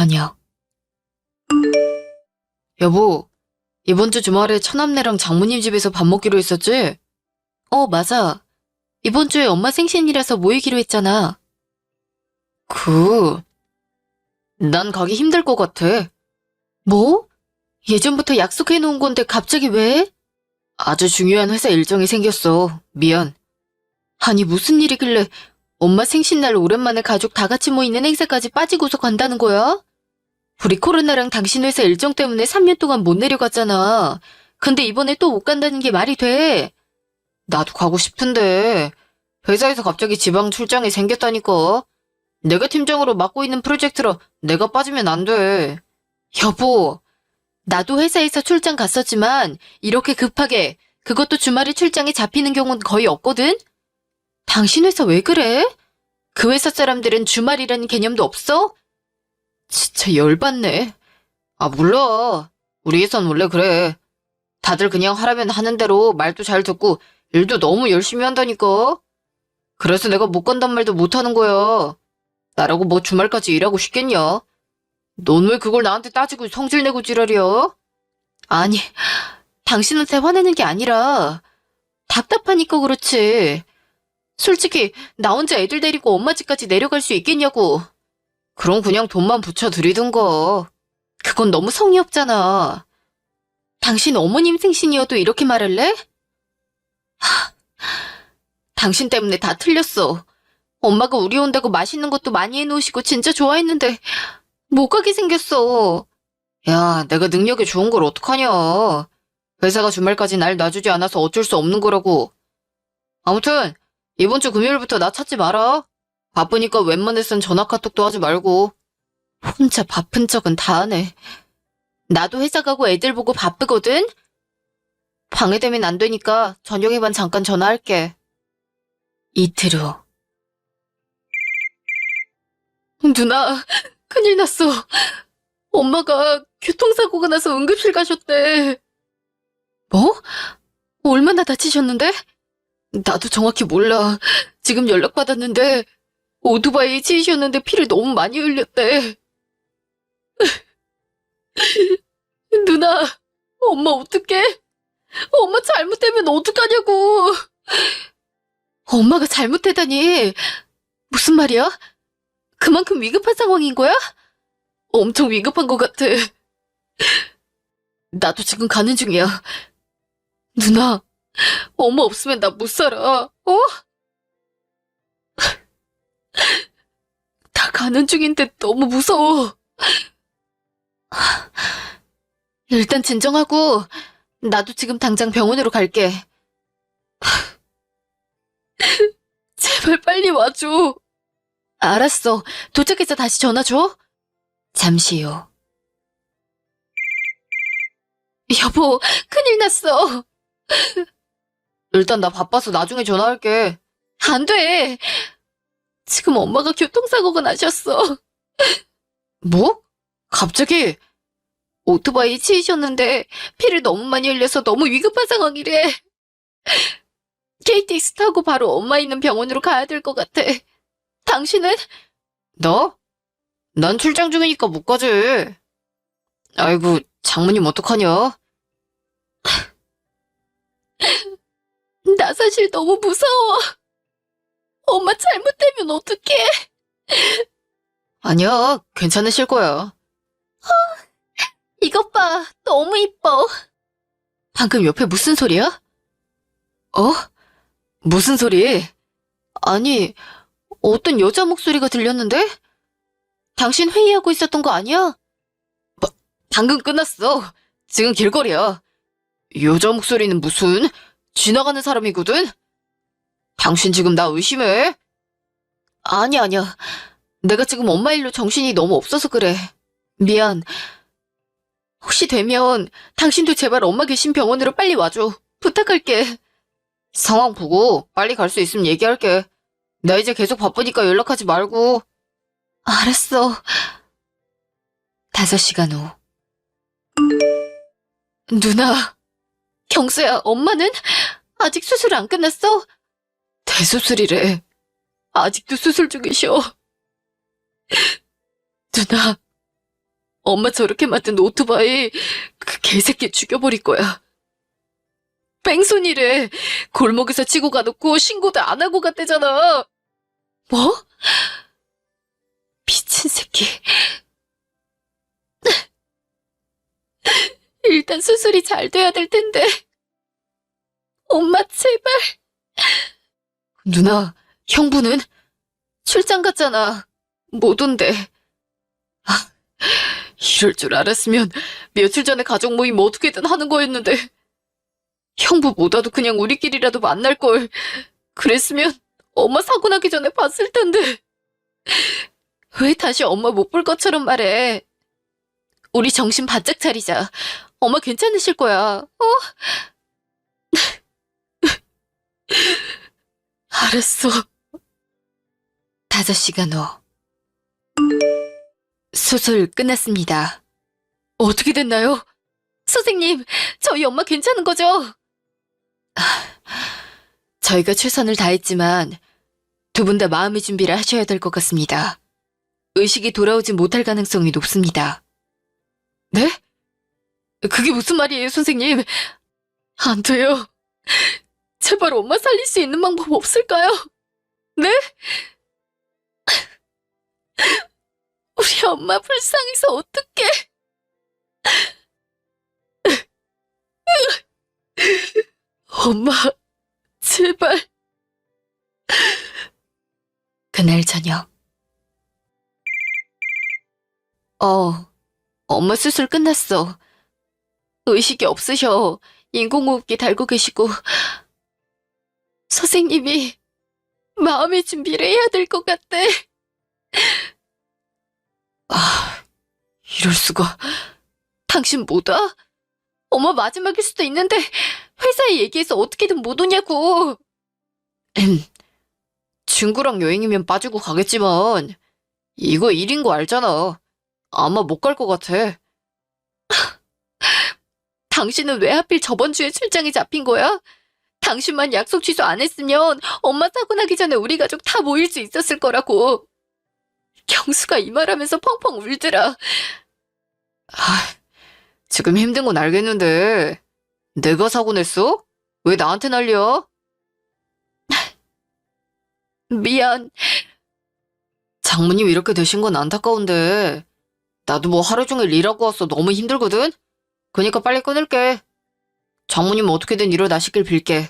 저녁. 여보, 이번 주 주말에 처남네랑 장모님 집에서 밥 먹기로 했었지? 맞아. 이번 주에 엄마 생신이라서 모이기로 했잖아. 난 가기 힘들 것 같아. 뭐? 예전부터 약속해놓은 건데 갑자기 왜? 아주 중요한 회사 일정이 생겼어. 미안. 아니, 무슨 일이길래 엄마 생신날 오랜만에 가족 다 같이 모이는 행사까지 빠지고서 간다는 거야? 우리 코로나랑 당신 회사 일정 때문에 3년 동안 못 내려갔잖아. 근데 이번에 또 못 간다는 게 말이 돼? 나도 가고 싶은데 회사에서 갑자기 지방 출장이 생겼다니까. 내가 팀장으로 맡고 있는 프로젝트라 내가 빠지면 안 돼. 여보, 나도 회사에서 출장 갔었지만 이렇게 급하게 그것도 주말에 출장에 잡히는 경우는 거의 없거든? 당신 회사 왜 그래? 그 회사 사람들은 주말이라는 개념도 없어? 진짜 열받네. 몰라. 우리 회사는 원래 그래. 다들 그냥 하라면 하는 대로 말도 잘 듣고 일도 너무 열심히 한다니까. 그래서 내가 못 간단 말도 못 하는 거야. 나라고 뭐 주말까지 일하고 싶겠냐? 넌 왜 그걸 나한테 따지고 성질 내고 지랄이야? 아니, 당신한테 화내는 게 아니라 답답하니까 그렇지. 솔직히 나 혼자 애들 데리고 엄마 집까지 내려갈 수 있겠냐고. 그럼 그냥 돈만 붙여드리든가. 그건 너무 성의 없잖아. 당신 어머님 생신이어도 이렇게 말할래? 당신 때문에 다 틀렸어. 엄마가 우리 온다고 맛있는 것도 많이 해놓으시고 진짜 좋아했는데 못 가게 생겼어. 야, 내가 능력이 좋은 걸 어떡하냐. 회사가 주말까지 날 놔주지 않아서 어쩔 수 없는 거라고. 아무튼 이번 주 금요일부터 나 찾지 마라. 바쁘니까 웬만해선 전화 카톡도 하지 말고. 혼자 바쁜 척은 다 하네. 나도 회사 가고 애들 보고 바쁘거든? 방해되면 안 되니까 저녁에만 잠깐 전화할게. 이틀 후. 누나, 큰일 났어. 엄마가 교통사고가 나서 응급실 가셨대. 뭐? 얼마나 다치셨는데? 나도 정확히 몰라. 지금 연락받았는데 오토바이에 치이셨는데 피를 너무 많이 흘렸대. 누나, 엄마 어떡해? 엄마 잘못되면 어떡하냐고. 엄마가 잘못되다니. 무슨 말이야? 그만큼 위급한 상황인 거야? 엄청 위급한 것 같아. 나도 지금 가는 중이야. 누나, 엄마 없으면 나 못 살아. 다 가는 중인데 너무 무서워. 일단 진정하고 나도 지금 당장 병원으로 갈게. 제발 빨리 와줘. 알았어. 도착해서 다시 전화 줘. 잠시 후. 여보, 큰일 났어. 일단 나 바빠서 나중에 전화할게. 안 돼. 지금 엄마가 교통사고가 나셨어. 뭐? 갑자기? 오토바이 치이셨는데 피를 너무 많이 흘려서 너무 위급한 상황이래. KTX 타고 바로 엄마 있는 병원으로 가야 될 것 같아. 당신은? 너? 난 출장 중이니까 못 가지. 아이고, 장모님 어떡하냐? 나 사실 너무 무서워. 엄마 잘못되면 어떡해? 아니야, 괜찮으실 거야. 이것 봐, 너무 이뻐. 방금 옆에 무슨 소리야? 무슨 소리? 아니, 어떤 여자 목소리가 들렸는데? 당신 회의하고 있었던 거 아니야? 방금 끝났어. 지금 길거리야. 여자 목소리는 무슨? 지나가는 사람이거든? 당신 지금 나 의심해? 아니야. 내가 지금 엄마 일로 정신이 너무 없어서 그래. 미안. 혹시 되면 당신도 제발 엄마 계신 병원으로 빨리 와줘. 부탁할게. 상황 보고 빨리 갈 수 있으면 얘기할게. 나 이제 계속 바쁘니까 연락하지 말고. 알았어. 5시간 후. 누나, 경수야, 엄마는? 아직 수술 안 끝났어? 대수술이래. 아직도 수술 중이셔. 누나, 엄마 저렇게 만든 오토바이 그 개새끼 죽여버릴 거야. 뺑소니래. 골목에서 치고 가놓고 신고도 안 하고 갔대잖아. 뭐? 미친 새끼. 일단 수술이 잘 돼야 될 텐데. 엄마 제발. 누나, 형부는? 출장 갔잖아. 못 온대. 아, 이럴 줄 알았으면 며칠 전에 가족 모임 어떻게든 하는 거였는데. 형부 못 와도 그냥 우리끼리라도 만날걸. 그랬으면 엄마 사고 나기 전에 봤을 텐데. 왜 다시 엄마 못 볼 것처럼 말해. 우리 정신 바짝 차리자. 엄마 괜찮으실 거야. 알았어. 5시간 후. 수술 끝났습니다. 어떻게 됐나요? 선생님, 저희 엄마 괜찮은 거죠? 저희가 최선을 다했지만 두 분 다 마음의 준비를 하셔야 될 것 같습니다. 의식이 돌아오지 못할 가능성이 높습니다. 네? 그게 무슨 말이에요, 선생님? 안 돼요. 제발 엄마 살릴 수 있는 방법 없을까요? 네? 우리 엄마 불쌍해서 어떡해. 엄마, 제발. 그날 저녁. 엄마 수술 끝났어. 의식이 없으셔. 인공호흡기 달고 계시고. 선생님이 마음의 준비를 해야 될 것 같대. 이럴 수가. 당신 못 와? 엄마 마지막일 수도 있는데 회사에 얘기해서 어떻게든 못 오냐고. 친구랑 여행이면 빠지고 가겠지만 이거 일인 거 알잖아. 아마 못 갈 것 같아. 당신은 왜 하필 저번 주에 출장에 잡힌 거야? 당신만 약속 취소 안 했으면 엄마 사고 나기 전에 우리 가족 다 모일 수 있었을 거라고. 경수가 이 말하면서 펑펑 울더라. 지금 힘든 건 알겠는데 내가 사고 냈어? 왜 나한테 난리야? 미안. 장모님 이렇게 되신 건 안타까운데 나도 뭐 하루 종일 일하고 와서 너무 힘들거든? 그니까 빨리 끊을게. 장모님 어떻게든 일어나시길 빌게.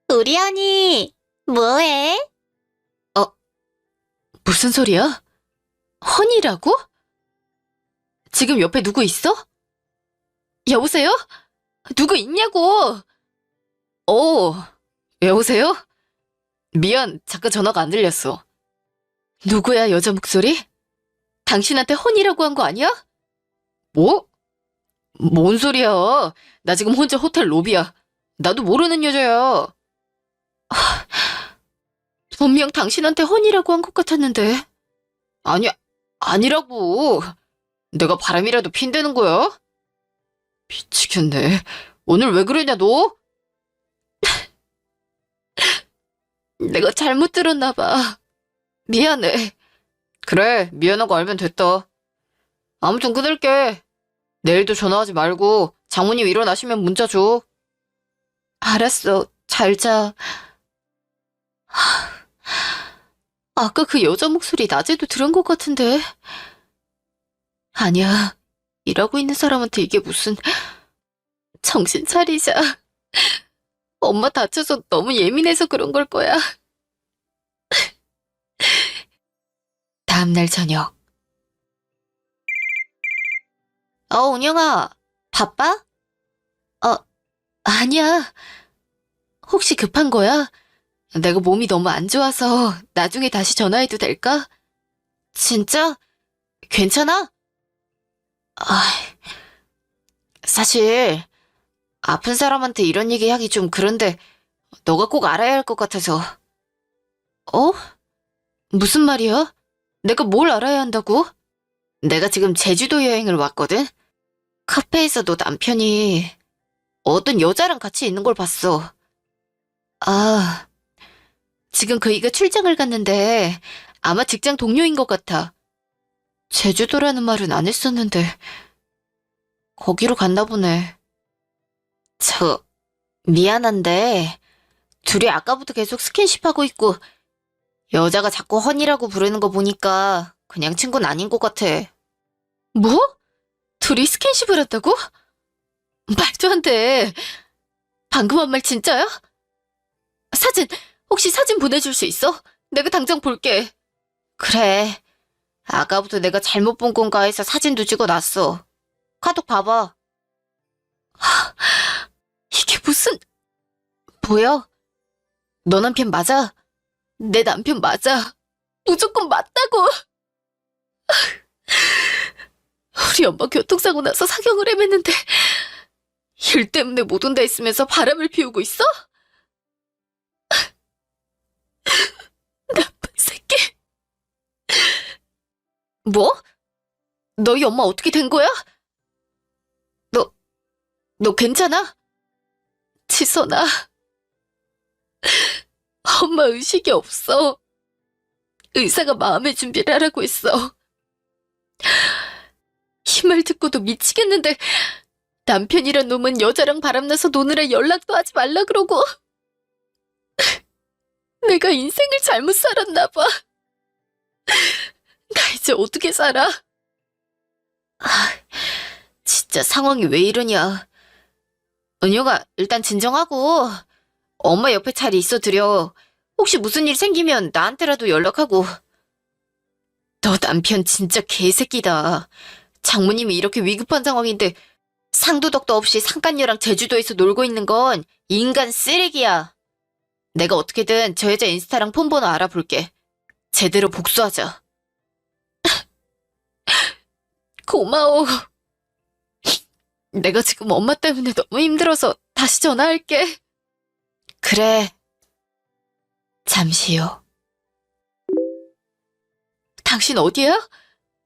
우리 언니, 뭐해? 무슨 소리야? 허니라고? 지금 옆에 누구 있어? 여보세요? 누구 있냐고? 여보세요? 미안, 잠깐 전화가 안 들렸어. 누구야, 여자 목소리? 당신한테 허니라고 한 거 아니야? 뭐? 뭔 소리야? 나 지금 혼자 호텔 로비야. 나도 모르는 여자야. 분명 당신한테 허니라고 한 것 같았는데. 아니라고. 내가 바람이라도 핀대는 거야? 미치겠네. 오늘 왜 그러냐, 너? 내가 잘못 들었나 봐. 미안해. 그래, 미안한 거 알면 됐다. 아무튼 끊을게. 내일도 전화하지 말고 장모님 일어나시면 문자 줘. 알았어. 잘 자. 아까 그 여자 목소리 낮에도 들은 것 같은데. 아니야. 일하고 있는 사람한테 이게 무슨. 정신 차리자. 엄마 다쳐서 너무 예민해서 그런 걸 거야. 다음날 저녁. 운영아. 바빠? 아니야. 혹시 급한 거야? 내가 몸이 너무 안 좋아서 나중에 다시 전화해도 될까? 진짜? 괜찮아? 사실 아픈 사람한테 이런 얘기 하기 좀 그런데 너가 꼭 알아야 할 것 같아서. 무슨 말이야? 내가 뭘 알아야 한다고? 내가 지금 제주도 여행을 왔거든? 카페에서도 남편이 어떤 여자랑 같이 있는 걸 봤어. 지금 그이가 출장을 갔는데 아마 직장 동료인 것 같아. 제주도라는 말은 안 했었는데, 거기로 갔나 보네. 미안한데, 둘이 아까부터 계속 스킨십하고 있고, 여자가 자꾸 허니라고 부르는 거 보니까 그냥 친구는 아닌 것 같아. 뭐? 둘이 스킨십을 했다고? 말도 안 돼. 방금 한 말 진짜야? 사진, 혹시 사진 보내줄 수 있어? 내가 당장 볼게. 그래. 아까부터 내가 잘못 본 건가 해서 사진도 찍어놨어. 카톡 봐봐. 이게 무슨... 보여? 너 남편 맞아? 내 남편 맞아. 무조건 맞다고. 우리 엄마 교통사고 나서 사경을 헤맸는데 일 때문에 못 온다 했으면서 바람을 피우고 있어? 나쁜 새끼. 뭐? 너희 엄마 어떻게 된 거야? 너 괜찮아? 지선아. 엄마 의식이 없어. 의사가 마음의 준비를 하라고 했어. 이 말 듣고도 미치겠는데 남편이란 놈은 여자랑 바람나서 노느라 연락도 하지 말라 그러고 내가 인생을 잘못 살았나 봐. 나 이제 어떻게 살아? 진짜 상황이 왜 이러냐. 은효가 일단 진정하고 엄마 옆에 잘 있어드려. 혹시 무슨 일 생기면 나한테라도 연락하고. 너 남편 진짜 개새끼다. 장모님이 이렇게 위급한 상황인데 상도덕도 없이 상간녀랑 제주도에서 놀고 있는 건 인간 쓰레기야. 내가 어떻게든 저 여자 인스타랑 폰번호 알아볼게. 제대로 복수하자. 고마워. 내가 지금 엄마 때문에 너무 힘들어서 다시 전화할게. 그래. 잠시요. 당신 어디야?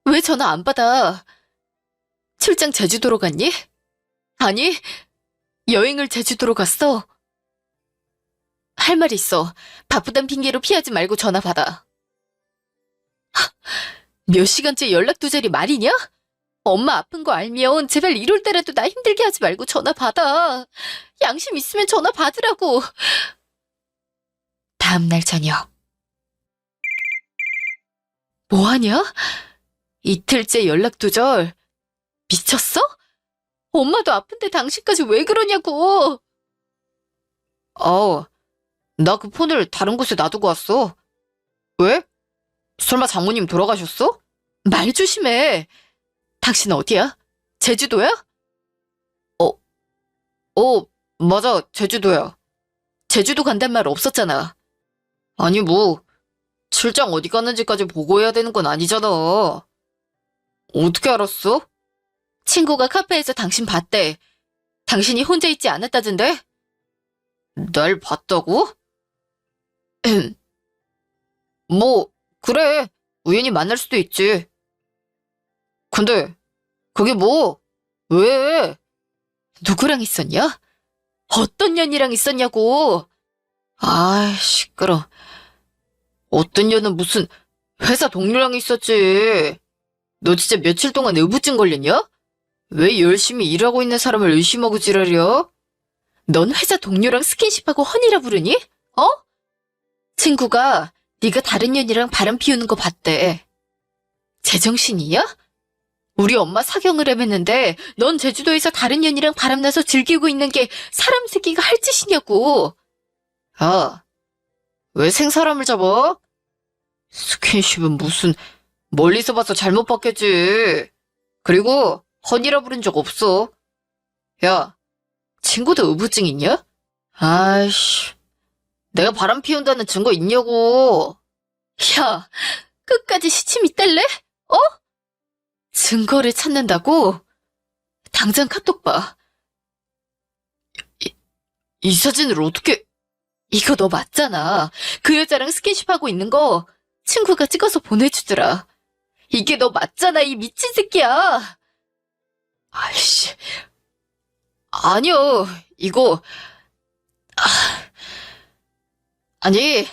왜 전화 안 받아? 출장 제주도로 갔니? 아니, 여행을 제주도로 갔어. 할 말 있어. 바쁘단 핑계로 피하지 말고 전화 받아. 몇 시간째 연락 두절이 말이냐? 엄마 아픈 거 알면 제발 이럴 때라도 나 힘들게 하지 말고 전화 받아. 양심 있으면 전화 받으라고. 다음날 저녁. 뭐하냐? 이틀째 연락 두절. 미쳤어? 엄마도 아픈데 당신까지 왜 그러냐고. 나 그 폰을 다른 곳에 놔두고 왔어. 왜? 설마 장모님 돌아가셨어? 말 조심해. 당신 어디야? 제주도야? 맞아, 제주도야. 제주도 간단 말 없었잖아. 아니, 뭐, 출장 어디 갔는지까지 보고해야 되는 건 아니잖아. 어떻게 알았어? 친구가 카페에서 당신 봤대. 당신이 혼자 있지 않았다던데? 날 봤다고? 뭐, 그래. 우연히 만날 수도 있지. 근데, 그게 뭐? 왜? 누구랑 있었냐? 어떤 년이랑 있었냐고. 아이, 시끄러. 어떤 년은 무슨 회사 동료랑 있었지. 너 진짜 며칠 동안 의부증 걸렸냐? 왜 열심히 일하고 있는 사람을 의심하고 지랄이야? 넌 회사 동료랑 스킨십하고 허니라 부르니? 어? 친구가 네가 다른 년이랑 바람 피우는 거 봤대. 제정신이야? 우리 엄마 사경을 헤맸는데 넌 제주도에서 다른 년이랑 바람나서 즐기고 있는 게 사람 새끼가 할 짓이냐고. 야, 왜 생사람을 잡아? 스킨십은 무슨 멀리서 봐서 잘못 봤겠지. 그리고 허니라 부른 적 없어. 야, 친구도 의부증 있냐? 아이씨, 내가 바람 피운다는 증거 있냐고. 야, 끝까지 시침 있달래? 어? 증거를 찾는다고? 당장 카톡 봐. 이 사진을 어떻게... 이거 너 맞잖아. 그 여자랑 스킨십하고 있는 거 친구가 찍어서 보내주더라. 이게 너 맞잖아, 이 미친 새끼야. 아이씨. 아니요, 이거... 아니,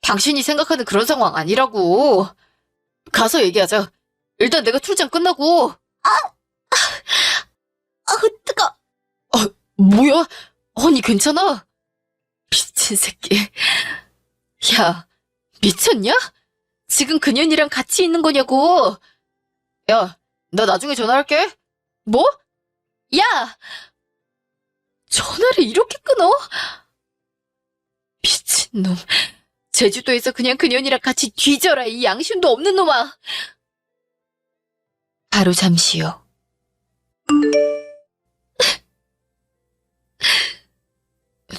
당신이 생각하는 그런 상황 아니라고. 가서 얘기하자. 일단 내가 출장 끝나고. 뜨거. 뭐야? 아니, 괜찮아? 미친 새끼. 야, 미쳤냐? 지금 그년이랑 같이 있는 거냐고. 야, 나 나중에 전화할게. 뭐? 야! 전화를 이렇게 끊어? 미친놈. 제주도에서 그냥 그년이랑 같이 뒤져라, 이 양심도 없는 놈아. 바로 잠시요.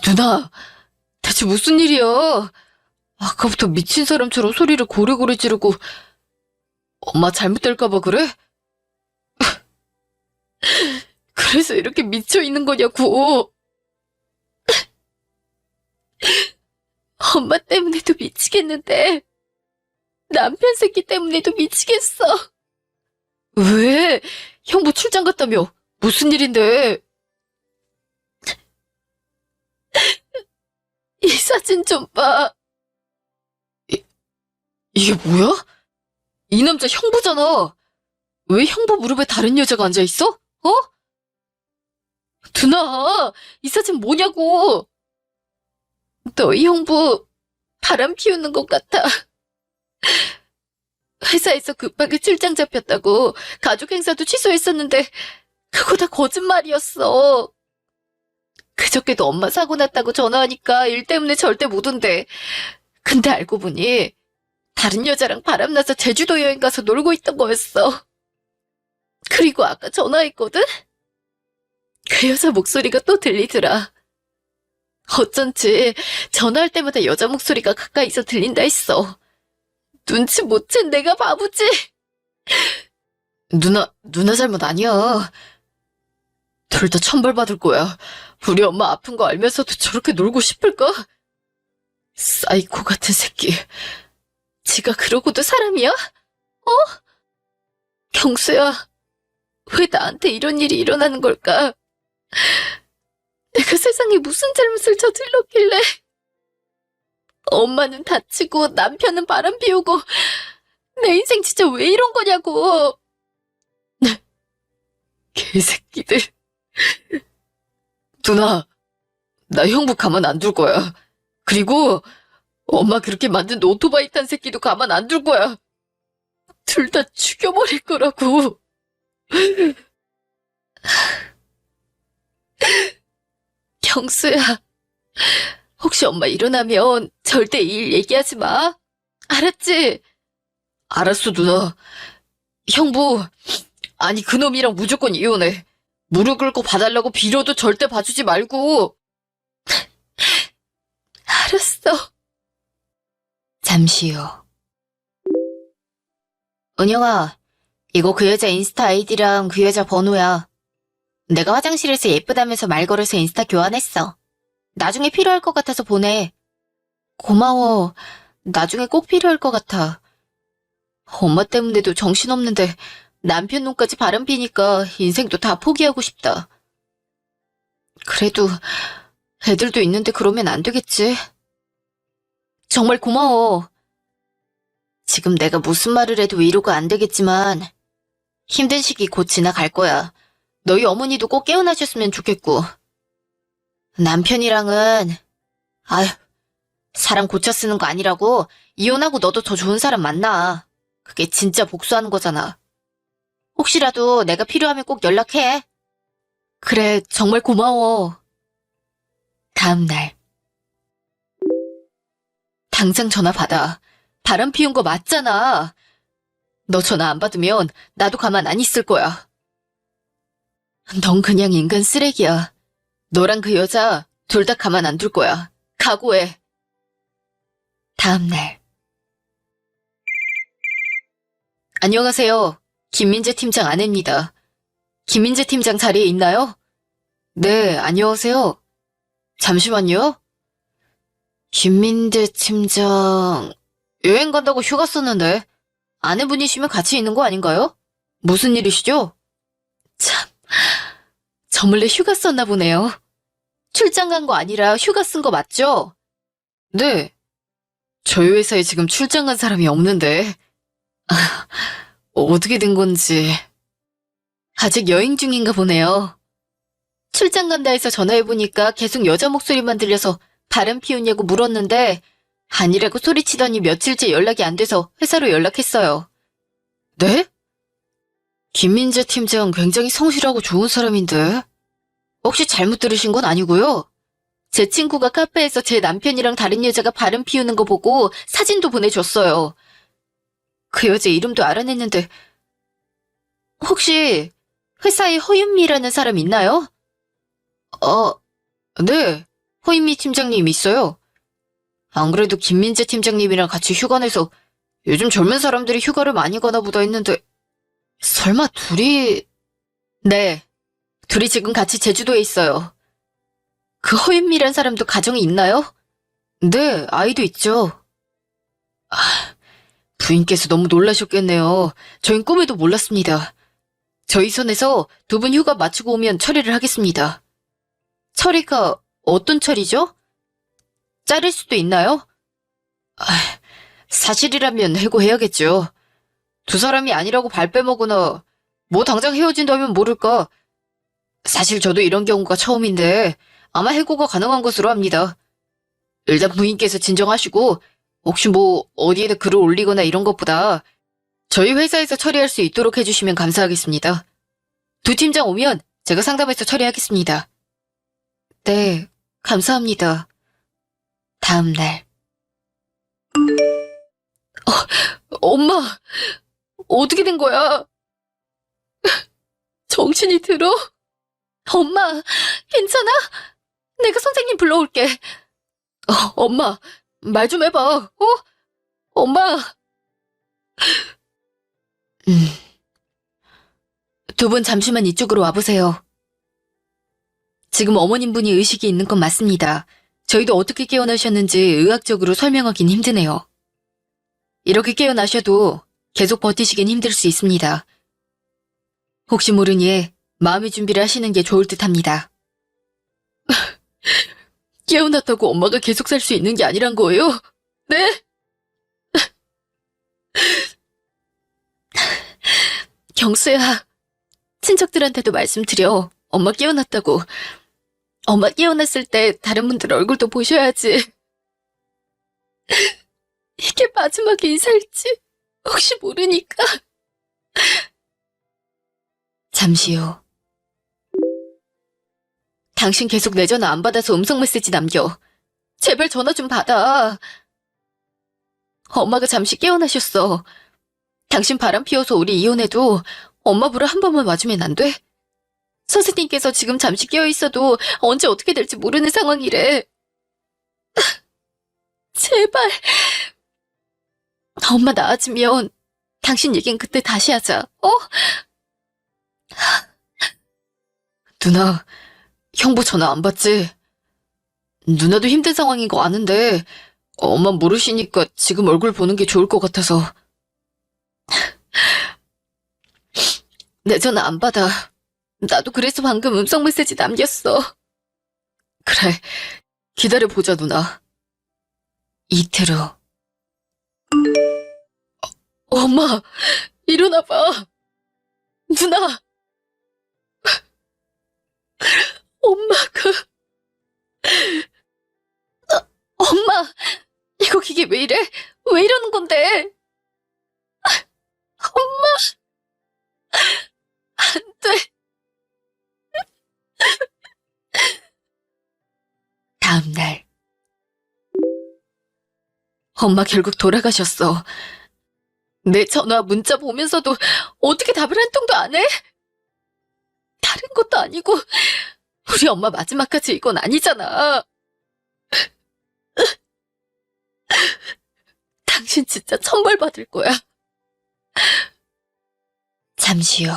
누나, 대체 무슨 일이야? 아까부터 미친 사람처럼 소리를 고래고래 지르고 엄마 잘못될까봐 그래? 그래서 이렇게 미쳐있는 거냐고. 엄마 때문에도 미치겠는데 남편 새끼 때문에도 미치겠어. 왜? 형부 출장 갔다며. 무슨 일인데? 이 사진 좀 봐. 이게 뭐야? 이 남자 형부잖아. 왜 형부 무릎에 다른 여자가 앉아있어? 어? 누나, 이 사진 뭐냐고. 너희 형부 바람 피우는 것 같아. 회사에서 급하게 출장 잡혔다고 가족 행사도 취소했었는데 그거 다 거짓말이었어. 그저께도 엄마 사고 났다고 전화하니까 일 때문에 절대 못 온대. 근데 알고 보니 다른 여자랑 바람나서 제주도 여행 가서 놀고 있던 거였어. 그리고 아까 전화했거든? 그 여자 목소리가 또 들리더라. 어쩐지 전화할 때마다 여자 목소리가 가까이서 들린다 했어. 눈치 못 챈 내가 바보지. 누나 잘못 아니야. 둘 다 천벌받을 거야. 우리 엄마 아픈 거 알면서도 저렇게 놀고 싶을까? 사이코 같은 새끼. 지가 그러고도 사람이야? 어? 경수야, 왜 나한테 이런 일이 일어나는 걸까? 내가 세상에 무슨 잘못을 저질렀길래. 엄마는 다치고 남편은 바람 피우고 내 인생 진짜 왜 이런 거냐고. 개새끼들. 누나, 나 형부 가만 안 둘 거야. 그리고 엄마 그렇게 만든 오토바이 탄 새끼도 가만 안 둘 거야. 둘 다 죽여버릴 거라고. 경수야, 혹시 엄마 일어나면 절대 이 일 얘기하지 마. 알았지? 알았어, 누나. 형부, 아니 그놈이랑 무조건 이혼해. 무릎 꿇고 봐달라고 빌어도 절대 봐주지 말고. 알았어. 잠시 후. 은영아, 이거 그 여자 인스타 아이디랑 그 여자 번호야. 내가 화장실에서 예쁘다면서 말 걸어서 인스타 교환했어. 나중에 필요할 것 같아서 보내. 고마워. 나중에 꼭 필요할 것 같아. 엄마 때문에도 정신없는데 남편 놈까지 바람피니까 인생도 다 포기하고 싶다. 그래도 애들도 있는데 그러면 안 되겠지. 정말 고마워. 지금 내가 무슨 말을 해도 위로가 안 되겠지만 힘든 시기 곧 지나갈 거야. 너희 어머니도 꼭 깨어나셨으면 좋겠고. 남편이랑은 아휴, 사람 고쳐 쓰는 거 아니라고. 이혼하고 너도 더 좋은 사람 만나. 그게 진짜 복수하는 거잖아. 혹시라도 내가 필요하면 꼭 연락해. 그래, 정말 고마워. 다음 날. 당장 전화 받아. 바람 피운 거 맞잖아. 너 전화 안 받으면 나도 가만 안 있을 거야. 넌 그냥 인간 쓰레기야. 너랑 그 여자 둘 다 가만 안 둘 거야. 각오해. 다음 날. 안녕하세요. 김민재 팀장 아내입니다. 김민재 팀장 자리에 있나요? 네, 안녕하세요. 잠시만요. 김민재 팀장, 여행 간다고 휴가 썼는데 아내분이시면 같이 있는 거 아닌가요? 무슨 일이시죠? 참, 저 몰래 휴가 썼나 보네요. 출장 간 거 아니라 휴가 쓴 거 맞죠? 네. 저희 회사에 지금 출장 간 사람이 없는데. 어떻게 된 건지. 아직 여행 중인가 보네요. 출장 간다 해서 전화해보니까 계속 여자 목소리만 들려서 바람 피우냐고 물었는데 아니라고 소리치더니 며칠째 연락이 안 돼서 회사로 연락했어요. 네? 김민재 팀장 굉장히 성실하고 좋은 사람인데 혹시 잘못 들으신 건 아니고요? 제 친구가 카페에서 제 남편이랑 다른 여자가 바람 피우는 거 보고 사진도 보내줬어요. 그 여자 이름도 알아냈는데 혹시 회사에 허윤미라는 사람 있나요? 네. 허윤미 팀장님 있어요. 안 그래도 김민재 팀장님이랑 같이 휴가 내서 요즘 젊은 사람들이 휴가를 많이 가나 보다 했는데 설마 둘이... 네. 둘이 지금 같이 제주도에 있어요. 그 허윤미란 사람도 가정이 있나요? 네, 아이도 있죠. 아, 부인께서 너무 놀라셨겠네요. 저흰 꿈에도 몰랐습니다. 저희 선에서 두 분 휴가 마치고 오면 처리를 하겠습니다. 처리가 어떤 처리죠? 자를 수도 있나요? 아, 사실이라면 해고해야겠죠. 두 사람이 아니라고 발 빼먹거나 뭐 당장 헤어진다면 모를까. 사실 저도 이런 경우가 처음인데 아마 해고가 가능한 것으로 합니다. 일단 부인께서 진정하시고 혹시 뭐 어디에다 글을 올리거나 이런 것보다 저희 회사에서 처리할 수 있도록 해주시면 감사하겠습니다. 두 팀장 오면 제가 상담해서 처리하겠습니다. 네, 감사합니다. 다음 날. 엄마, 어떻게 된 거야? 정신이 들어? 엄마, 괜찮아? 내가 선생님 불러올게. 엄마, 말 좀 해봐, 어? 엄마. 두 분 잠시만 이쪽으로 와보세요. 지금 어머님분이 의식이 있는 건 맞습니다. 저희도 어떻게 깨어나셨는지 의학적으로 설명하긴 힘드네요. 이렇게 깨어나셔도 계속 버티시긴 힘들 수 있습니다. 혹시 모르니 마음의 준비를 하시는 게 좋을 듯 합니다. 깨어났다고 엄마가 계속 살 수 있는 게 아니란 거예요? 네? 경수야, 친척들한테도 말씀드려. 엄마 깨어났다고. 엄마 깨어났을 때 다른 분들 얼굴도 보셔야지. 이게 마지막 인사일지 혹시 모르니까. 잠시 후. 당신 계속 내 전화 안 받아서 음성 메시지 남겨. 제발 전화 좀 받아. 엄마가 잠시 깨어나셨어. 당신 바람 피워서 우리 이혼해도 엄마 불을 한 번만 와주면 안 돼? 선생님께서 지금 잠시 깨어있어도 언제 어떻게 될지 모르는 상황이래. 제발. 엄마 나아지면 당신 얘긴 그때 다시 하자, 어? 누나, 형부 전화 안 받지? 누나도 힘든 상황인 거 아는데 엄마 모르시니까 지금 얼굴 보는 게 좋을 것 같아서. 내 전화 안 받아. 나도 그래서 방금 음성 메시지 남겼어. 그래, 기다려보자, 누나. 이틀 후. 엄마, 일어나봐. 누나. 엄마가. 엄마, 이거 기계 왜 이래? 왜 이러는 건데? 엄마. 안 돼. 다음 날. 엄마 결국 돌아가셨어. 내 전화, 문자 보면서도 어떻게 답을 한 통도 안 해? 다른 것도 아니고 우리 엄마 마지막까지 이건 아니잖아. 당신 진짜 천벌 받을 거야. 잠시 후.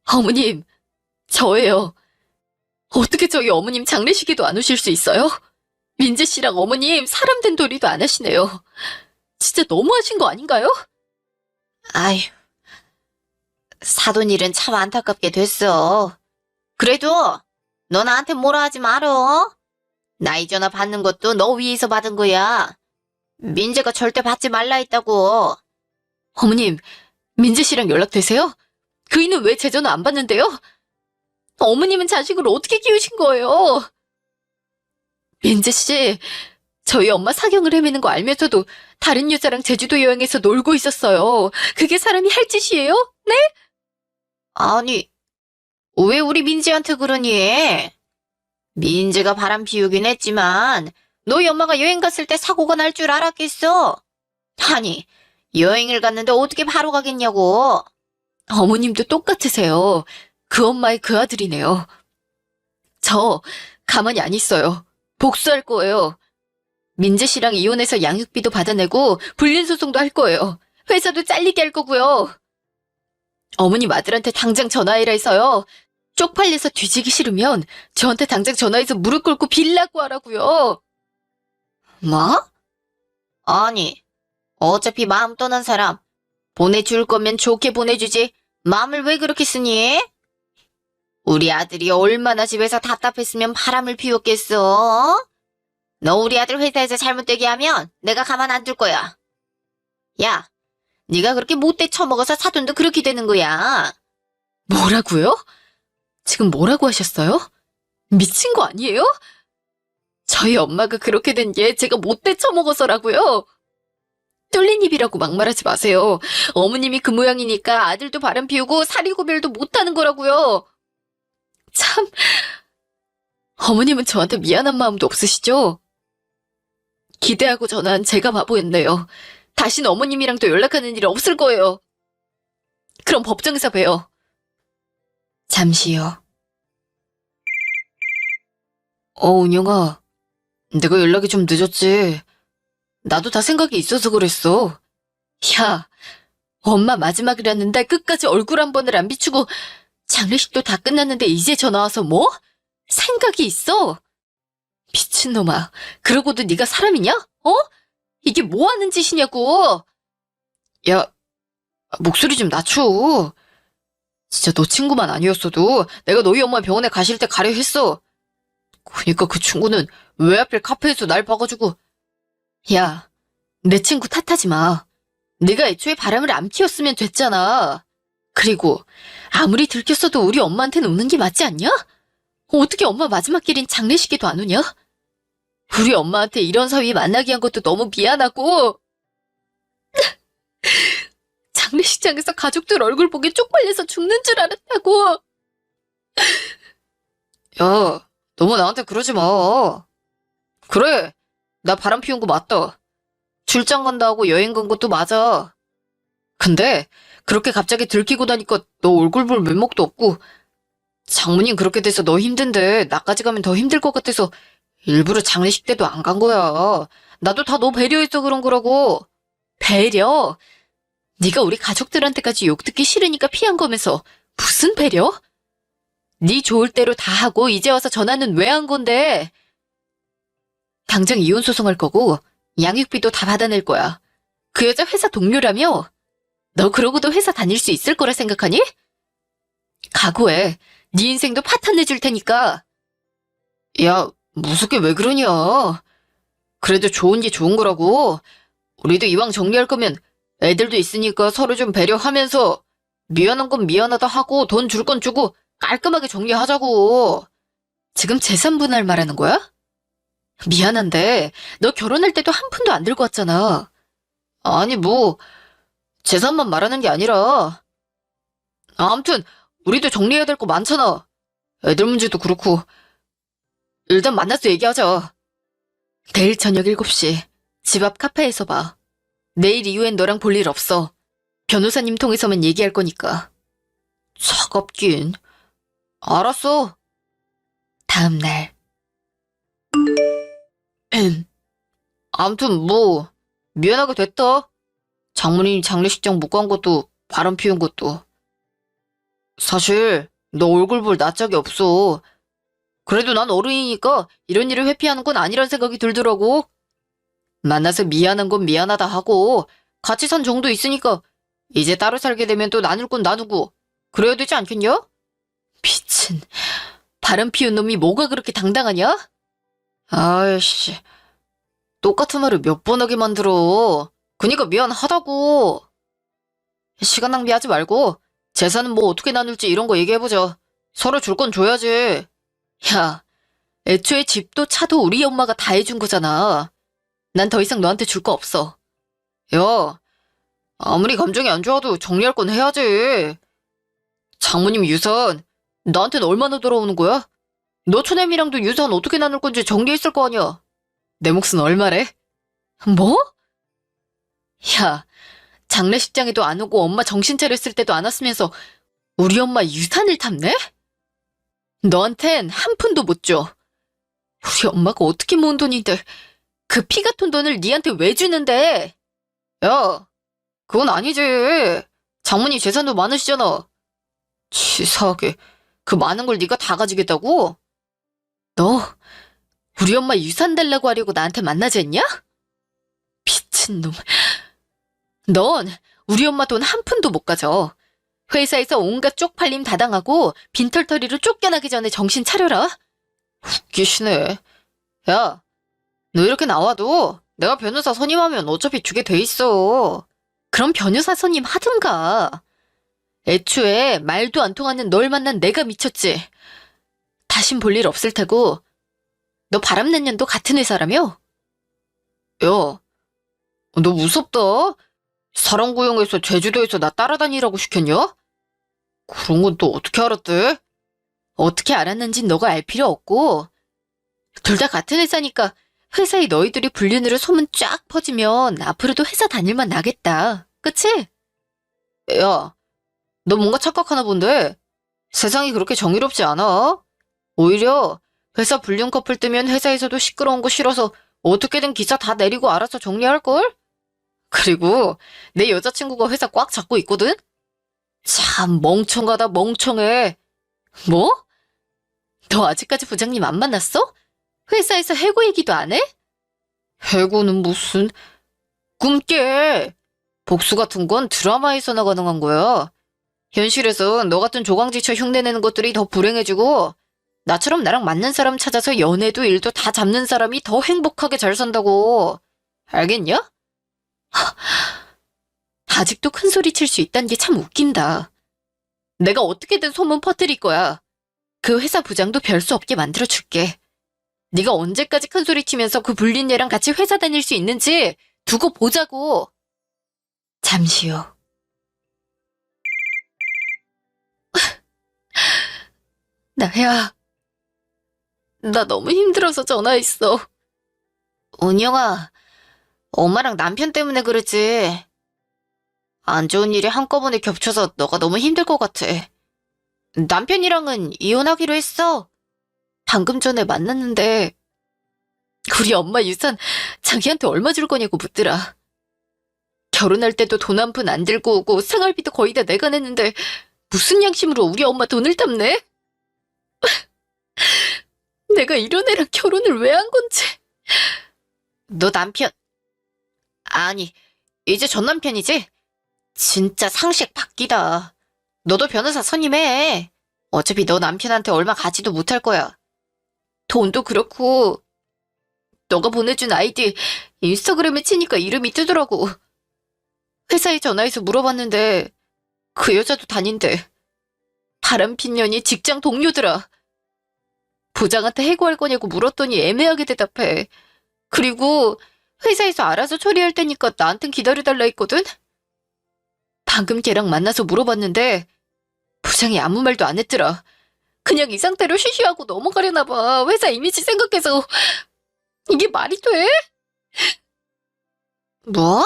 어머님, 저예요. 어떻게 저희 어머님 장례식에도 안 오실 수 있어요? 민재 씨랑 어머님 사람 된 도리도 안 하시네요. 진짜 너무하신 거 아닌가요? 아휴, 사돈 일은 참 안타깝게 됐어. 그래도 너 나한테 뭐라 하지 말어. 나이 전화 받는 것도 너 위해서 받은 거야. 민재가 절대 받지 말라 했다고. 어머님, 민재 씨랑 연락되세요? 그이는 왜 제 전화 안 받는데요? 어머님은 자식을 어떻게 키우신 거예요? 민재 씨, 저희 엄마 사경을 헤매는 거 알면서도 다른 여자랑 제주도 여행에서 놀고 있었어요. 그게 사람이 할 짓이에요? 네? 아니, 왜 우리 민재한테 그러니? 민재가 바람 피우긴 했지만 너희 엄마가 여행 갔을 때 사고가 날 줄 알았겠어? 아니, 여행을 갔는데 어떻게 바로 가겠냐고. 어머님도 똑같으세요. 그 엄마의 그 아들이네요. 저 가만히 안 있어요. 복수할 거예요. 민재 씨랑 이혼해서 양육비도 받아내고 불륜소송도 할 거예요. 회사도 잘리게 할 거고요. 어머님 아들한테 당장 전화해라 해서요. 쪽팔려서 뒤지기 싫으면 저한테 당장 전화해서 무릎 꿇고 빌라고 하라고요. 뭐? 아니, 어차피 마음 떠난 사람 보내줄 거면 좋게 보내주지 마음을 왜 그렇게 쓰니? 우리 아들이 얼마나 집에서 답답했으면 바람을 피웠겠어? 너 우리 아들 회사에서 잘못되게 하면 내가 가만 안 둘 거야. 야, 네가 그렇게 못돼 처먹어서 사돈도 그렇게 되는 거야. 뭐라고요? 지금 뭐라고 하셨어요? 미친 거 아니에요? 저희 엄마가 그렇게 된 게 제가 못돼 처먹어서라고요. 뚫린 입이라고 막말하지 마세요. 어머님이 그 모양이니까 아들도 바람 피우고 사리고별도 못하는 거라고요. 참, 어머님은 저한테 미안한 마음도 없으시죠? 기대하고 전화한 제가 바보였네요. 다시는 어머님이랑도 연락하는 일이 없을 거예요. 그럼 법정에서 봬요. 잠시요. 은영아. 내가 연락이 좀 늦었지. 나도 다 생각이 있어서 그랬어. 야, 엄마 마지막이라는데 끝까지 얼굴 한 번을 안 비추고 장례식도 다 끝났는데 이제 전화 와서 뭐? 생각이 있어? 미친놈아. 그러고도 네가 사람이냐? 어? 이게 뭐 하는 짓이냐고. 야, 목소리 좀 낮춰. 진짜 너 친구만 아니었어도 내가 너희 엄마 병원에 가실 때 가려 했어. 그니까 그 친구는 왜 하필 카페에서 날 봐가지고. 야, 내 친구 탓하지 마. 네가 애초에 바람을 안 피웠으면 됐잖아. 그리고 아무리 들켰어도 우리 엄마한테는 우는 게 맞지 않냐? 어떻게 엄마 마지막 길인 장례식에도 안 오냐? 우리 엄마한테 이런 사위 만나게 한 것도 너무 미안하고. 장례식장에서 가족들 얼굴 보기 쪽팔려서 죽는 줄 알았다고. 야, 너무 나한테 그러지 마. 그래, 나 바람 피운 거 맞다. 출장 간다 하고 여행 간 것도 맞아. 근데 그렇게 갑자기 들키고 나니까 너 얼굴 볼 면목도 없고 장모님 그렇게 돼서 너 힘든데 나까지 가면 더 힘들 것 같아서 일부러 장례식 때도 안 간 거야. 나도 다 너 배려해서 그런 거라고. 배려? 네가 우리 가족들한테까지 욕 듣기 싫으니까 피한 거면서 무슨 배려? 네 좋을 대로 다 하고 이제 와서 전화는 왜 한 건데? 당장 이혼 소송할 거고 양육비도 다 받아낼 거야. 그 여자 회사 동료라며? 너 그러고도 회사 다닐 수 있을 거라 생각하니? 각오해. 네 인생도 파탄내 줄 테니까. 야, 무섭게 왜 그러냐. 그래도 좋은 게 좋은 거라고. 우리도 이왕 정리할 거면 애들도 있으니까 서로 좀 배려하면서 미안한 건 미안하다 하고 돈 줄 건 주고 깔끔하게 정리하자고. 지금 재산 분할 말하는 거야? 미안한데 너 결혼할 때도 한 푼도 안 들고 왔잖아. 아니 뭐 재산만 말하는 게 아니라 아무튼 우리도 정리해야 될 거 많잖아. 애들 문제도 그렇고. 일단 만나서 얘기하자. 내일 저녁 7시 집 앞 카페에서 봐. 내일 이후엔 너랑 볼 일 없어. 변호사님 통해서만 얘기할 거니까. 차갑긴. 알았어. 다음 날. 아무튼 뭐 미안하게 됐다. 장모님 장례식장 못 간 것도 바람 피운 것도. 사실 너 얼굴 볼 낯짝이 없어. 그래도 난 어른이니까 이런 일을 회피하는 건 아니란 생각이 들더라고. 만나서 미안한 건 미안하다 하고 같이 산 정도 있으니까 이제 따로 살게 되면 또 나눌 건 나누고 그래야 되지 않겠냐? 미친. 바람 피운 놈이 뭐가 그렇게 당당하냐? 아이씨. 똑같은 말을 몇 번 하게 만들어. 그니까 미안하다고. 시간 낭비하지 말고 재산은 뭐 어떻게 나눌지 이런 거 얘기해보자. 서로 줄 건 줘야지. 야, 애초에 집도 차도 우리 엄마가 다 해준 거잖아. 난 더 이상 너한테 줄 거 없어. 야, 아무리 감정이 안 좋아도 정리할 건 해야지. 장모님 유산, 나한테는 얼마나 돌아오는 거야? 너 처남이랑도 유산 어떻게 나눌 건지 정리했을 거 아니야. 내 몫은 얼마래? 뭐? 야, 장례식장에도 안 오고 엄마 정신 차렸을 때도 안 왔으면서 우리 엄마 유산을 탐내? 너한텐 한 푼도 못 줘. 우리 엄마가 어떻게 모은 돈인데 그 피 같은 돈을 니한테 왜 주는데? 야, 그건 아니지. 장모님 재산도 많으시잖아. 치사하게 그 많은 걸 네가 다 가지겠다고? 너 우리 엄마 유산 달라고 하려고 나한테 만나자 했냐? 미친놈. 넌 우리 엄마 돈 한 푼도 못 가져. 회사에서 온갖 쪽팔림 다 당하고 빈털터리로 쫓겨나기 전에 정신 차려라. 웃기시네. 야, 너 이렇게 나와도 내가 변호사 선임하면 어차피 주게 돼 있어. 그럼 변호사 선임 하든가. 애초에 말도 안 통하는 널 만난 내가 미쳤지. 다신 볼 일 없을 테고. 너 바람난 년도 같은 회사라며? 야, 너 무섭다. 사람 고용해서 제주도에서 나 따라다니라고 시켰냐? 그런 건 또 어떻게 알았대? 어떻게 알았는진 너가 알 필요 없고. 둘 다 같은 회사니까 회사에 너희들이 불륜으로 소문 쫙 퍼지면 앞으로도 회사 다닐만 나겠다. 그치? 야, 너 뭔가 착각하나 본데? 세상이 그렇게 정의롭지 않아. 오히려 회사 불륜 커플 뜨면 회사에서도 시끄러운 거 싫어서 어떻게든 기사 다 내리고 알아서 정리할걸? 그리고 내 여자친구가 회사 꽉 잡고 있거든? 참 멍청하다 멍청해. 뭐? 너 아직까지 부장님 안 만났어? 회사에서 해고 얘기도 안 해? 해고는 무슨... 꿈깨. 복수 같은 건 드라마에서나 가능한 거야. 현실에선 너 같은 조강지처 흉내내는 것들이 더 불행해지고 나처럼 나랑 맞는 사람 찾아서 연애도 일도 다 잡는 사람이 더 행복하게 잘 산다고. 알겠냐? 아직도 큰 소리 칠 수 있다는 게 참 웃긴다. 내가 어떻게든 소문 퍼뜨릴 거야. 그 회사 부장도 별 수 없게 만들어줄게. 네가 언제까지 큰 소리 치면서 그 불린 애랑 같이 회사 다닐 수 있는지 두고 보자고. 잠시요. 나야, 나 너무 힘들어서 전화했어. 은영아, 엄마랑 남편 때문에 그러지. 안 좋은 일이 한꺼번에 겹쳐서 너가 너무 힘들 것 같아. 남편이랑은 이혼하기로 했어. 방금 전에 만났는데 우리 엄마 유산 자기한테 얼마 줄 거냐고 묻더라. 결혼할 때도 돈 한 푼 안 들고 오고 생활비도 거의 다 내가 냈는데 무슨 양심으로 우리 엄마 돈을 탐내? 내가 이런 애랑 결혼을 왜 한 건지. 너 남편, 아니, 이제 전 남편이지? 진짜 상식 바뀌다. 너도 변호사 선임해. 어차피 너 남편한테 얼마 가지도 못할 거야. 돈도 그렇고 너가 보내준 아이디 인스타그램에 치니까 이름이 뜨더라고. 회사에 전화해서 물어봤는데 그 여자도 다닌대. 바람핀 년이 직장 동료더라. 부장한테 해고할 거냐고 물었더니 애매하게 대답해. 그리고 회사에서 알아서 처리할 테니까 나한텐 기다려달라 했거든? 방금 걔랑 만나서 물어봤는데 부장이 아무 말도 안 했더라. 그냥 이 상태로 쉬쉬하고 넘어가려나 봐. 회사 이미지 생각해서. 이게 말이 돼? 뭐?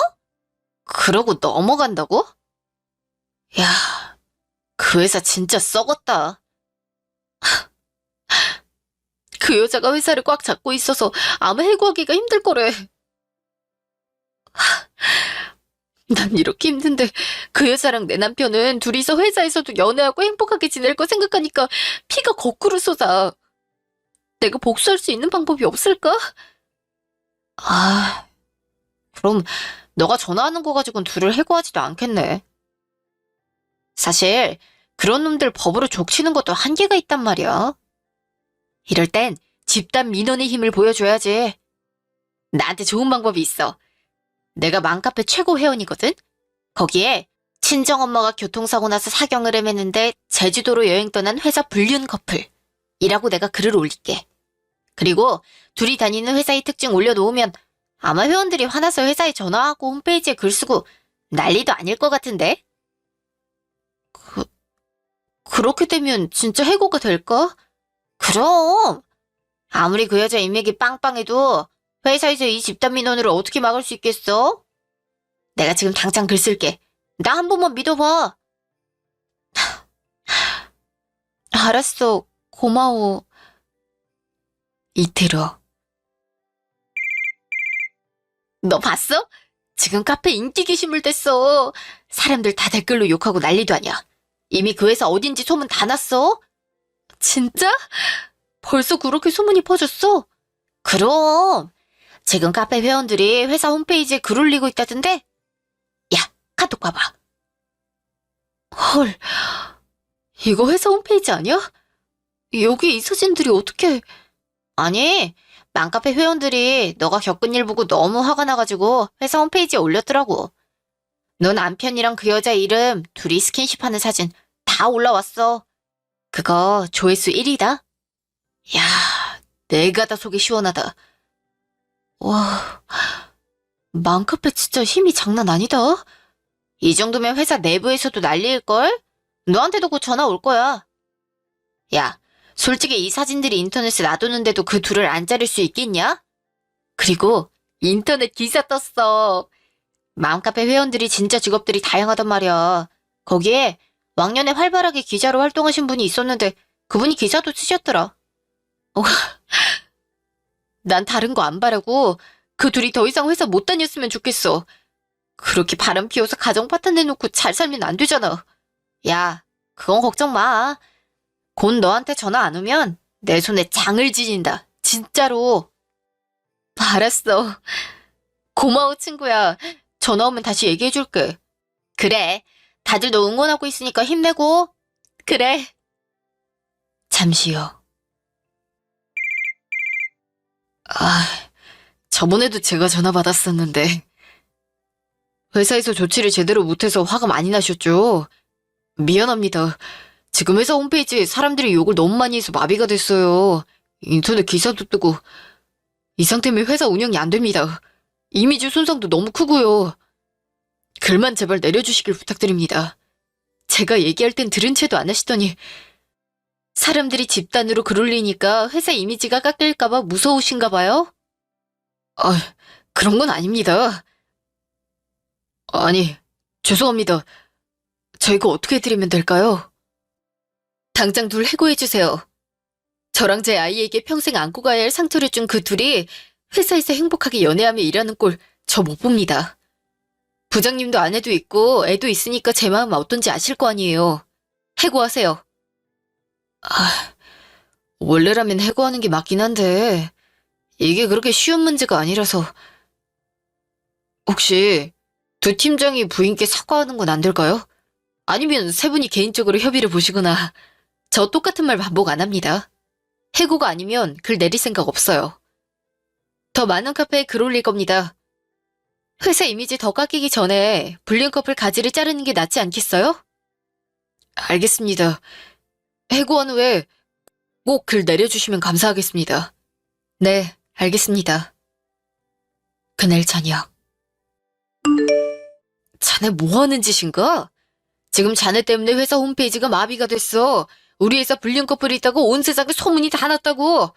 그러고 넘어간다고? 야, 그 회사 진짜 썩었다. 그 여자가 회사를 꽉 잡고 있어서 아마 해고하기가 힘들 거래. 난 이렇게 힘든데 그 여자랑 내 남편은 둘이서 회사에서도 연애하고 행복하게 지낼 거 생각하니까 피가 거꾸로 솟아. 내가 복수할 수 있는 방법이 없을까? 아, 그럼 너가 전화하는 거 가지고는 둘을 해고하지도 않겠네. 사실 그런 놈들 법으로 족치는 것도 한계가 있단 말이야. 이럴 땐 집단 민원의 힘을 보여줘야지. 나한테 좋은 방법이 있어. 내가 맘카페 최고 회원이거든? 거기에 친정엄마가 교통사고 나서 사경을 헤매는데 제주도로 여행 떠난 회사 불륜 커플이라고 내가 글을 올릴게. 그리고 둘이 다니는 회사의 특징 올려놓으면 아마 회원들이 화나서 회사에 전화하고 홈페이지에 글 쓰고 난리도 아닐 것 같은데? 그렇게 되면 진짜 해고가 될까? 그럼! 아무리 그 여자 인맥이 빵빵해도 회사에서 이 집단 민원을 어떻게 막을 수 있겠어? 내가 지금 당장 글 쓸게. 나 한 번만 믿어봐. 알았어. 고마워. 이틀 후. 너 봤어? 지금 카페 인기 게시물 됐어. 사람들 다 댓글로 욕하고 난리도 아니야. 이미 그 회사 어딘지 소문 다 났어. 진짜? 벌써 그렇게 소문이 퍼졌어? 그럼. 지금 카페 회원들이 회사 홈페이지에 글 올리고 있다던데? 야, 카톡 봐봐. 헐, 이거 회사 홈페이지 아니야? 여기 이 사진들이 어떻게... 아니, 맘카페 회원들이 너가 겪은 일 보고 너무 화가 나가지고 회사 홈페이지에 올렸더라고. 너 남편이랑 그 여자 이름, 둘이 스킨십하는 사진 다 올라왔어. 그거 조회수 1위다. 야, 내가 다 속이 시원하다. 와, 맘카페 진짜 힘이 장난 아니다. 이 정도면 회사 내부에서도 난리일걸? 너한테도 곧 전화 올 거야. 야, 솔직히 이 사진들이 인터넷에 놔두는데도 그 둘을 안 자를 수 있겠냐? 그리고 인터넷 기사 떴어. 맘카페 회원들이 진짜 직업들이 다양하단 말이야. 거기에 왕년에 활발하게 기자로 활동하신 분이 있었는데 그분이 기사도 쓰셨더라. 난 다른 거 안 바라고 그 둘이 더 이상 회사 못 다녔으면 좋겠어. 그렇게 바람 피워서 가정 파탄 내놓고 잘 살면 안 되잖아. 야, 그건 걱정 마. 곧 너한테 전화 안 오면 내 손에 장을 지진다. 진짜로. 알았어. 고마워, 친구야. 전화 오면 다시 얘기해줄게. 그래. 다들 너 응원하고 있으니까 힘내고. 그래. 잠시 후. 저번에도 제가 전화 받았었는데. 회사에서 조치를 제대로 못해서 화가 많이 나셨죠? 미안합니다. 지금 회사 홈페이지에 사람들이 욕을 너무 많이 해서 마비가 됐어요. 인터넷 기사도 뜨고. 이 상태면 회사 운영이 안 됩니다. 이미지 손상도 너무 크고요. 글만 제발 내려주시길 부탁드립니다. 제가 얘기할 땐 들은 채도 안 하시더니 사람들이 집단으로 글 올리니까 회사 이미지가 깎일까봐 무서우신가 봐요? 그런 건 아닙니다. 아니, 죄송합니다. 저 이거 어떻게 해드리면 될까요? 당장 둘 해고해주세요. 저랑 제 아이에게 평생 안고 가야 할 상처를 준 그 둘이 회사에서 행복하게 연애하며 일하는 꼴 저 못 봅니다. 부장님도 아내도 있고 애도 있으니까 제 마음 어떤지 아실 거 아니에요. 해고하세요. 원래라면 해고하는 게 맞긴 한데 이게 그렇게 쉬운 문제가 아니라서 혹시 두 팀장이 부인께 사과하는 건 안 될까요? 아니면 세 분이 개인적으로 협의를 보시거나 저 똑같은 말 반복 안 합니다. 해고가 아니면 글 내릴 생각 없어요. 더 많은 카페에 글 올릴 겁니다. 회사 이미지 더 깎이기 전에 불륜 커플 가지를 자르는 게 낫지 않겠어요? 알겠습니다. 해고한 후에 꼭 글 내려주시면 감사하겠습니다. 네, 알겠습니다. 그날 저녁. 자네 뭐하는 짓인가? 지금 자네 때문에 회사 홈페이지가 마비가 됐어. 우리 회사 불륜 커플이 있다고 온 세상에 소문이 다 났다고.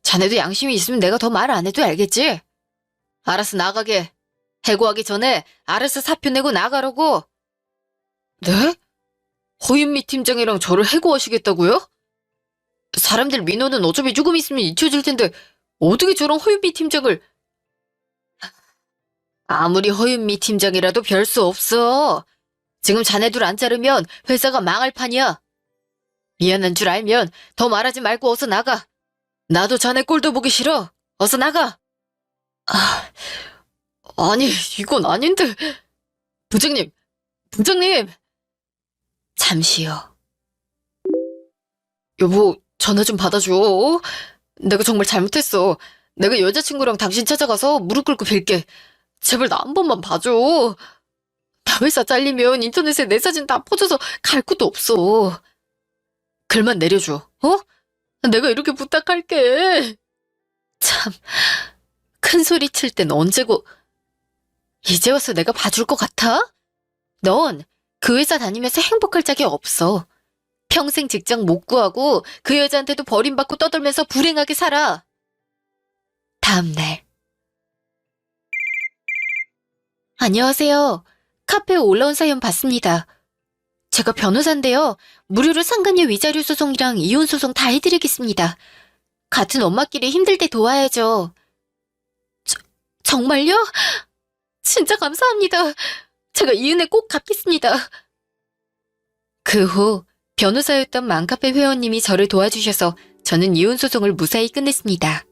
자네도 양심이 있으면 내가 더 말 안 해도 알겠지? 알아서 나가게. 해고하기 전에 알아서 사표 내고 나가라고. 네? 허윤미 팀장이랑 저를 해고하시겠다고요? 사람들 민원은 어차피 조금 있으면 잊혀질 텐데 어떻게 저런 허윤미 팀장을... 아무리 허윤미 팀장이라도 별 수 없어. 지금 자네들 안 자르면 회사가 망할 판이야. 미안한 줄 알면 더 말하지 말고 어서 나가. 나도 자네 꼴도 보기 싫어. 어서 나가. 아니, 이건 아닌데. 부장님, 부장님. 잠시요. 여보, 전화 좀 받아줘. 내가 정말 잘못했어. 내가 여자친구랑 당신 찾아가서 무릎 꿇고 빌게. 제발 나 한 번만 봐줘. 나 회사 잘리면 인터넷에 내 사진 다 퍼져서 갈 곳도 없어. 글만 내려줘, 어? 내가 이렇게 부탁할게. 참, 큰 소리 칠 땐 언제고. 이제 와서 내가 봐줄 것 같아? 넌 그 회사 다니면서 행복할 적이 없어. 평생 직장 못 구하고 그 여자한테도 버림받고 떠들면서 불행하게 살아. 다음 날. 안녕하세요. 카페에 올라온 사연 봤습니다. 제가 변호사인데요. 무료로 상간녀 위자료 소송이랑 이혼 소송 다 해드리겠습니다. 같은 엄마끼리 힘들 때 도와야죠. 정말요? 진짜 감사합니다. 제가 이 은혜 꼭 갚겠습니다. 그 후 변호사였던 맘카페 회원님이 저를 도와주셔서 저는 이혼 소송을 무사히 끝냈습니다.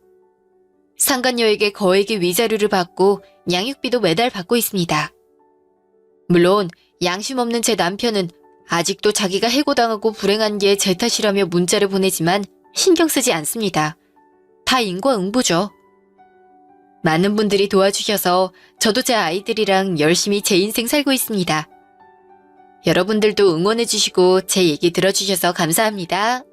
상간녀에게 거액의 위자료를 받고 양육비도 매달 받고 있습니다. 물론 양심 없는 제 남편은 아직도 자기가 해고당하고 불행한 게 제 탓이라며 문자를 보내지만 신경 쓰지 않습니다. 다 인과응보죠. 많은 분들이 도와주셔서 저도 제 아이들이랑 열심히 제 인생 살고 있습니다. 여러분들도 응원해주시고 제 얘기 들어주셔서 감사합니다.